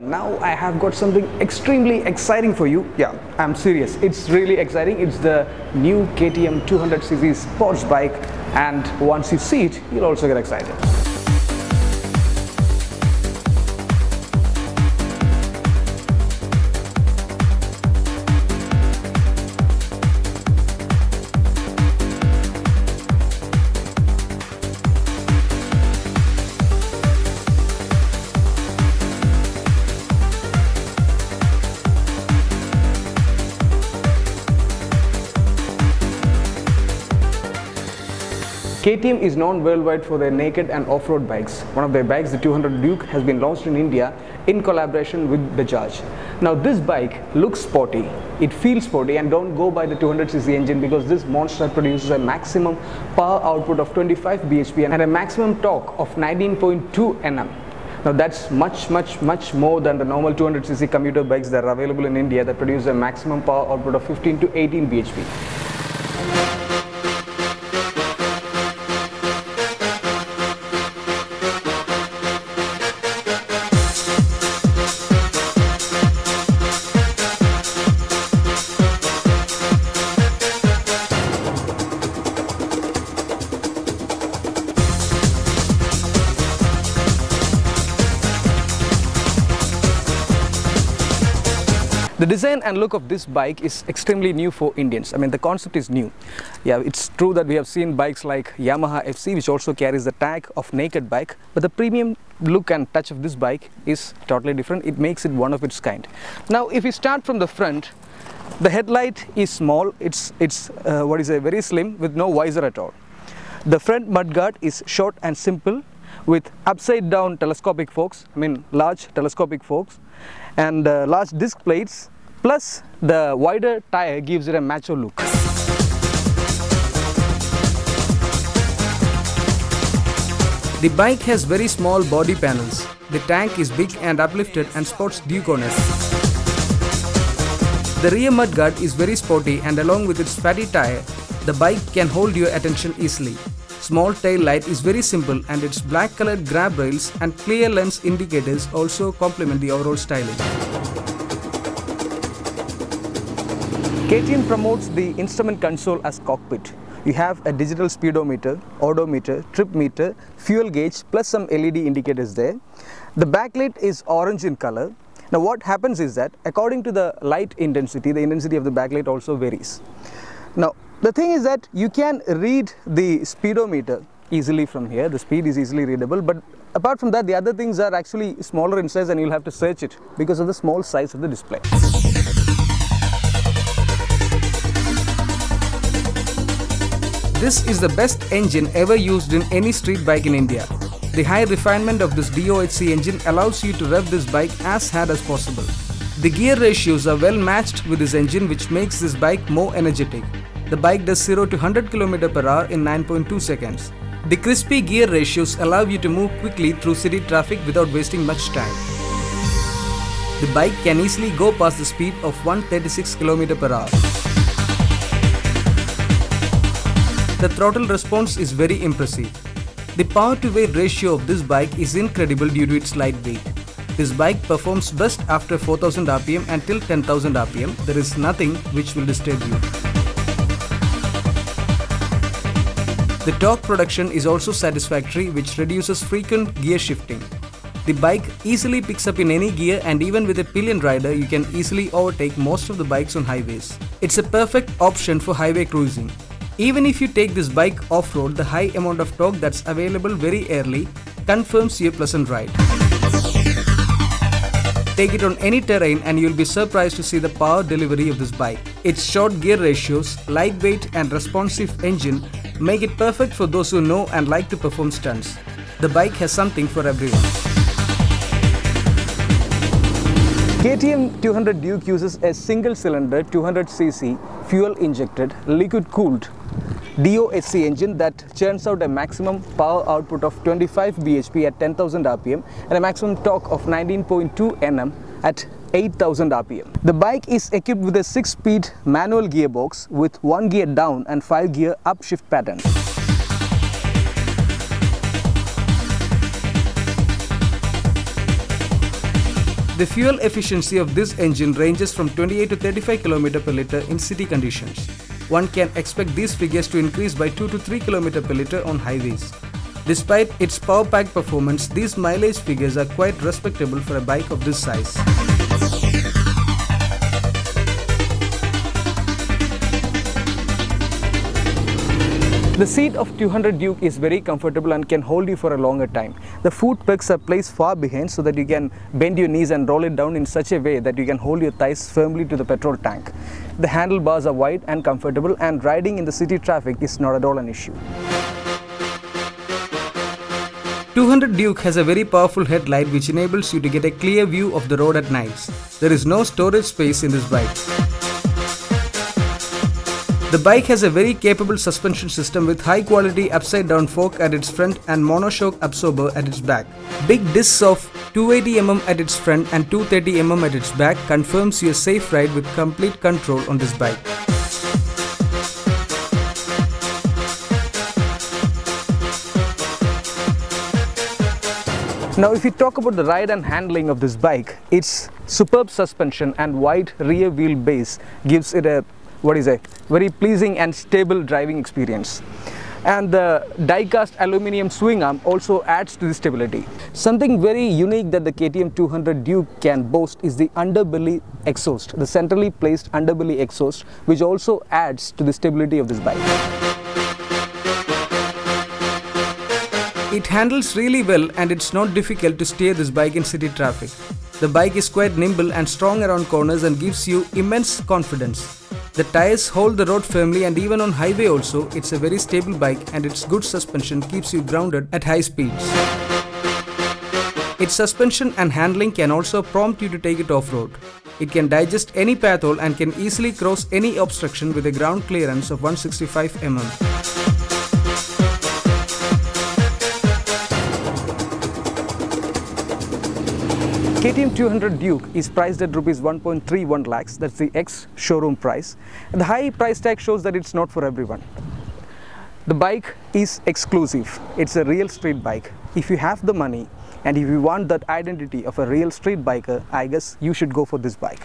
Now I have got something extremely exciting for you. Yeah, I'm serious. It's really exciting. It's the new KTM 200cc sports bike, and once you see it, you'll also get excited. KTM is known worldwide for their naked and off-road bikes. One of their bikes, the 200 Duke, has been launched in India in collaboration with Bajaj. Now this bike looks sporty, it feels sporty, and don't go by the 200cc engine because this monster produces a maximum power output of 25 bhp and a maximum torque of 19.2 Nm. Now that's much more than the normal 200cc commuter bikes that are available in India that produce a maximum power output of 15 to 18 bhp. The design and look of this bike is extremely new for Indians. I mean, the concept is new. Yeah, it's true that we have seen bikes like Yamaha FC, which also carries the tag of naked bike, but the premium look and touch of this bike is totally different. It makes it one of its kind. Now, if we start from the front, the headlight is small. It's very slim with no visor at all. The front mudguard is short and simple with upside down telescopic forks, large telescopic forks, and large disc plates, plus the wider tire gives it a macho look. The bike has very small body panels. The tank is big and uplifted and sports Duke on it. The rear mudguard is very sporty, and along with its fatty tire, the bike can hold your attention easily. Small tail light is very simple, and its black colored grab rails and clear lens indicators also complement the overall styling. KTM promotes the instrument console as cockpit. You have a digital speedometer, odometer, trip meter, fuel gauge, plus some LED indicators there. The backlight is orange in color. Now what happens is that according to the light intensity, the intensity of the backlight also varies. Now the thing is that you can read the speedometer easily from here. The speed is easily readable, but apart from that, the other things are actually smaller in size and you'll have to search it because of the small size of the display. This is the best engine ever used in any street bike in India. The high refinement of this DOHC engine allows you to rev this bike as hard as possible. The gear ratios are well matched with this engine, which makes this bike more energetic. The bike does 0 to 100 km/h in 9.2 seconds. The crispy gear ratios allow you to move quickly through city traffic without wasting much time. The bike can easily go past the speed of 136 km/h. The throttle response is very impressive. The power to weight ratio of this bike is incredible due to its light weight. This bike performs best after 4000 rpm until 10,000 rpm. There is nothing which will disturb you. The torque production is also satisfactory, which reduces frequent gear shifting. The bike easily picks up in any gear, and even with a pillion rider, you can easily overtake most of the bikes on highways. It's a perfect option for highway cruising. Even if you take this bike off-road, the high amount of torque that's available very early confirms your pleasant ride. Take it on any terrain and you'll be surprised to see the power delivery of this bike. Its short gear ratios, lightweight and responsive engine make it perfect for those who know and like to perform stunts. The bike has something for everyone. KTM 200 Duke uses a single-cylinder 200cc fuel-injected, liquid-cooled DOHC engine that churns out a maximum power output of 25 bhp at 10,000 rpm and a maximum torque of 19.2 Nm at 8,000 rpm. The bike is equipped with a 6-speed manual gearbox with 1 gear down and 5 gear up shift pattern. The fuel efficiency of this engine ranges from 28 to 35 km per litre in city conditions. One can expect these figures to increase by 2 to 3 km per litre on highways. Despite its power-packed performance, these mileage figures are quite respectable for a bike of this size. The seat of 200 Duke is very comfortable and can hold you for a longer time. The foot pegs are placed far behind so that you can bend your knees and roll it down in such a way that you can hold your thighs firmly to the petrol tank. The handlebars are wide and comfortable, and riding in the city traffic is not at all an issue. 200 Duke has a very powerful headlight which enables you to get a clear view of the road at nights. There is no storage space in this bike. The bike has a very capable suspension system with high quality upside down fork at its front and monoshock absorber at its back. Big discs of 280mm at its front and 230mm at its back confirms your safe ride with complete control on this bike. Now if we talk about the ride and handling of this bike, its superb suspension and wide rear wheel base gives it a very pleasing and stable driving experience. And the die-cast aluminium swing arm also adds to the stability. Something very unique that the KTM 200 Duke can boast is the underbelly exhaust, the centrally placed underbelly exhaust, which also adds to the stability of this bike. It handles really well, and it's not difficult to steer this bike in city traffic. The bike is quite nimble and strong around corners and gives you immense confidence. The tires hold the road firmly, and even on highway also, it's a very stable bike, and its good suspension keeps you grounded at high speeds. Its suspension and handling can also prompt you to take it off-road. It can digest any pathole and can easily cross any obstruction with a ground clearance of 165 mm. KTM 200 Duke is priced at Rs 1.31 lakhs, that's the ex-showroom price. And the high price tag shows that it's not for everyone. The bike is exclusive. It's a real street bike. If you have the money and if you want that identity of a real street biker, I guess you should go for this bike.